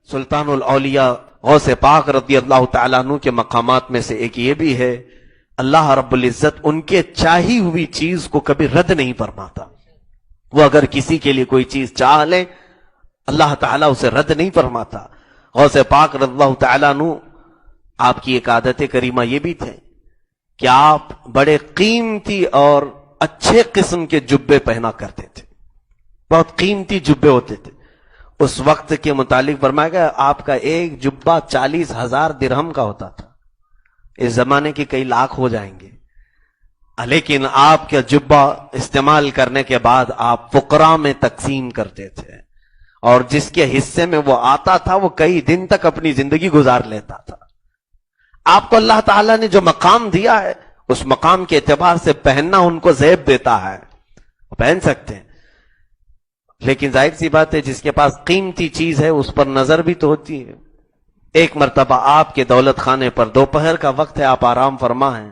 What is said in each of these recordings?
سلطان الاولیاء غوث پاک رضی اللہ تعالیٰ عنہ کے مقامات میں سے ایک یہ بھی ہے، اللہ رب العزت ان کے چاہی ہوئی چیز کو کبھی رد نہیں فرماتا۔ وہ اگر کسی کے لیے کوئی چیز چاہ لیں اللہ تعالیٰ اسے رد نہیں فرماتا۔ غوث پاک رضی اللہ تعالیٰ عنہ آپ کی ایک عادت کریمہ یہ بھی تھے کہ آپ بڑے قیمتی اور اچھے قسم کے جبے پہنا کرتے تھے، بہت قیمتی جبے ہوتے تھے۔ اس وقت کے متعلق فرمایا گیا آپ کا ایک جبہ 40,000 درہم کا ہوتا تھا، اس زمانے کے کئی لاکھ ہو جائیں گے، لیکن آپ کا جبہ استعمال کرنے کے بعد آپ فقراء میں تقسیم کرتے تھے، اور جس کے حصے میں وہ آتا تھا وہ کئی دن تک اپنی زندگی گزار لیتا تھا۔ آپ کو اللہ تعالیٰ نے جو مقام دیا ہے اس مقام کے اعتبار سے پہننا ان کو زیب دیتا ہے، پہن سکتے ہیں، لیکن ظاہر سی بات ہے جس کے پاس قیمتی چیز ہے اس پر نظر بھی تو ہوتی ہے۔ ایک مرتبہ آپ کے دولت خانے پر دوپہر کا وقت ہے، آپ آرام فرما ہیں،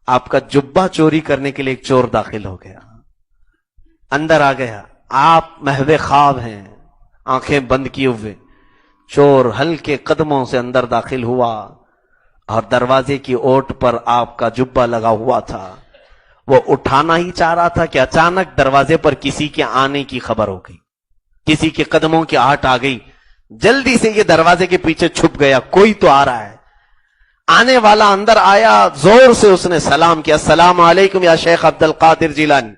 آپ کا جبہ چوری کرنے کے لیے ایک چور داخل ہو گیا، اندر آ گیا، آپ محو خواب ہیں، آنکھیں بند کیے ہوئے، چور ہلکے قدموں سے اندر داخل ہوا اور دروازے کی اوٹ پر آپ کا جبہ لگا ہوا تھا، وہ اٹھانا ہی چاہ رہا تھا کہ اچانک دروازے پر کسی کے آنے کی خبر ہو گئی، کسی کے قدموں کی آہٹ آ گئی، جلدی سے یہ دروازے کے پیچھے چھپ گیا، کوئی تو آ رہا ہے۔ آنے والا اندر آیا، زور سے اس نے سلام کیا، السلام علیکم یا شیخ عبد القادر جیلانی۔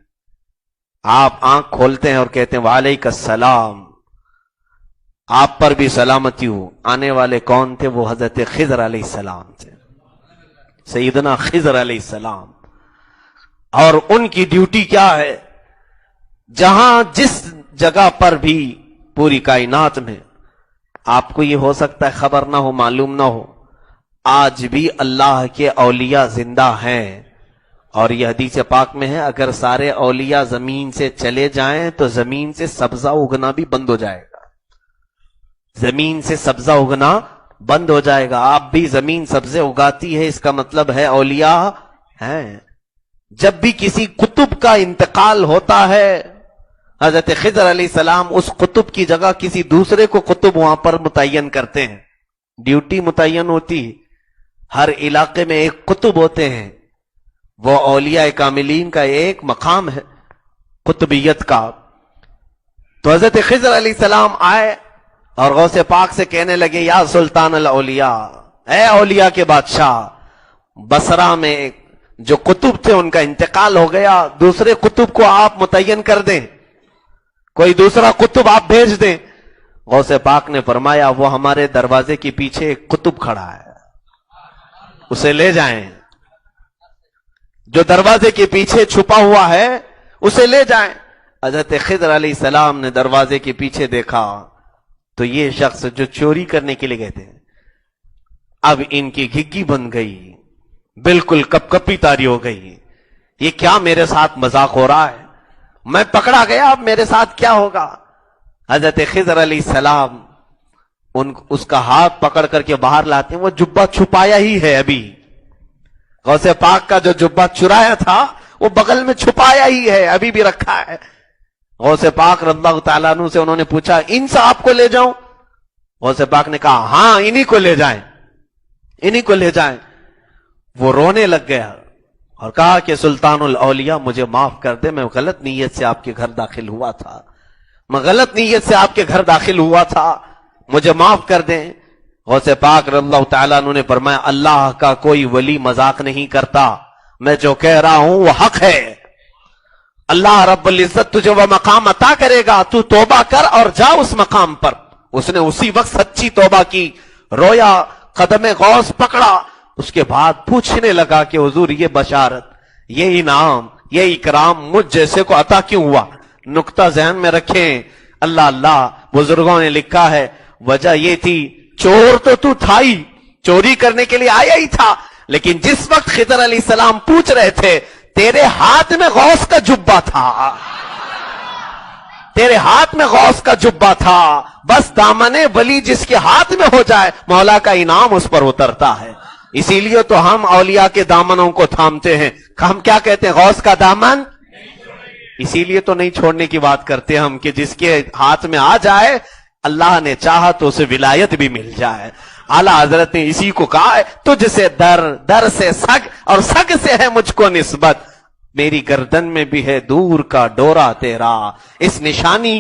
آپ آنکھ کھولتے ہیں اور کہتے ہیں وعلیکم السلام، آپ پر بھی سلامتی ہو۔ آنے والے کون تھے؟ وہ حضرت خضر علیہ السلام تھے، سیدنا خضر علیہ السلام۔ اور ان کی ڈیوٹی کیا ہے؟ جہاں جس جگہ پر بھی پوری کائنات میں آپ کو یہ ہو سکتا ہے خبر نہ ہو، معلوم نہ ہو، آج بھی اللہ کے اولیاء زندہ ہیں، اور یہ حدیث پاک میں ہے اگر سارے اولیاء زمین سے چلے جائیں تو زمین سے سبزہ اگنا بھی بند ہو جائے گا، زمین سے سبزہ اگنا بند ہو جائے گا۔ آپ بھی زمین سبزے اگاتی ہے، اس کا مطلب ہے اولیاء ہیں۔ جب بھی کسی قطب کا انتقال ہوتا ہے حضرت خضر علیہ السلام اس قطب کی جگہ کسی دوسرے کو قطب وہاں پر متعین کرتے ہیں، ڈیوٹی متعین ہوتی ہے۔ ہر علاقے میں ایک قطب ہوتے ہیں، وہ اولیاء کاملین کا ایک مقام ہے قطبیت کا۔ تو حضرت خضر علیہ السلام آئے اور غوث پاک سے کہنے لگے یا سلطان الاولیاء، اے اولیاء کے بادشاہ، بصرہ میں جو قطب تھے ان کا انتقال ہو گیا، دوسرے قطب کو آپ متعین کر دیں، کوئی دوسرا قطب آپ بھیج دیں۔ غوث پاک نے فرمایا وہ ہمارے دروازے کے پیچھے ایک قطب کھڑا ہے، اسے لے جائیں، جو دروازے کے پیچھے چھپا ہوا ہے اسے لے جائیں۔ حضرت خضر علیہ السلام نے دروازے کے پیچھے دیکھا تو یہ شخص جو چوری کرنے کے لیے گئے تھے اب ان کی گھگی بن گئی، بالکل کپ کپی تاری ہو گئی، یہ کیا میرے ساتھ مذاق ہو رہا ہے، میں پکڑا گیا، اب میرے ساتھ کیا ہوگا۔ حضرت خضر علیہ السلام اس کا ہاتھ پکڑ کر کے باہر لاتے ہیں، وہ جبہ چھپایا ہی ہے، ابھی غوث پاک کا جو جبہ چرایا تھا وہ بغل میں چھپایا ہی ہے، ابھی بھی رکھا ہے۔ غوث پاک رضی اللہ تعالیٰ عنہ سے انہوں نے پوچھا ان صاحب کو لے جاؤں؟ غوث پاک نے کہا ہاں انہی کو لے جائیں، انہی کو لے جائیں۔ وہ رونے لگ گیا اور کہا کہ سلطان الاولیاء مجھے معاف کر دے، میں غلط نیت سے آپ کے گھر داخل ہوا تھا، میں غلط نیت سے آپ کے گھر داخل ہوا تھا، مجھے معاف کر دیں۔ غوث پاک رضی اللہ تعالیٰ عنہ نے فرمایا اللہ کا کوئی ولی مذاق نہیں کرتا، میں جو کہہ رہا ہوں وہ حق ہے، اللہ رب العزت تجھے وہ مقام عطا کرے گا، تو توبہ کر اور جا اس مقام پر۔ اس نے اسی وقت سچی توبہ کی، رویا، قدم غوث پکڑا، اس کے بعد پوچھنے لگا کہ حضور یہ بشارت، یہ انعام، یہ اکرام مجھ جیسے کو عطا کیوں ہوا؟ نقطہ ذہن میں رکھیں، اللہ اللہ بزرگوں نے لکھا ہے وجہ یہ تھی چور تو تھا ہی، چوری کرنے کے لیے آیا ہی تھا، لیکن جس وقت خضر علیہ السلام پوچھ رہے تھے تیرے ہاتھ میں غوث کا جبہ تھا، تیرے ہاتھ میں غوث کا جبہ تھا، بس دامن ولی جس کے ہاتھ میں ہو جائے مولا کا انعام اس پر اترتا ہے۔ اسی لیے تو ہم اولیاء کے دامنوں کو تھامتے ہیں، ہم کیا کہتے ہیں غوث کا دامن، اسی لیے تو نہیں چھوڑنے کی بات کرتے ہم کہ جس کے ہاتھ میں آ جائے اللہ نے چاہا تو اسے ولایت بھی مل جائے۔ اعلیٰ حضرت نے اسی کو کہا ہے، تجھ سے در، در سے سگ، اور سگ سے ہے مجھ کو نسبت، میری گردن میں بھی ہے دور کا ڈورا تیرا، اس نشانی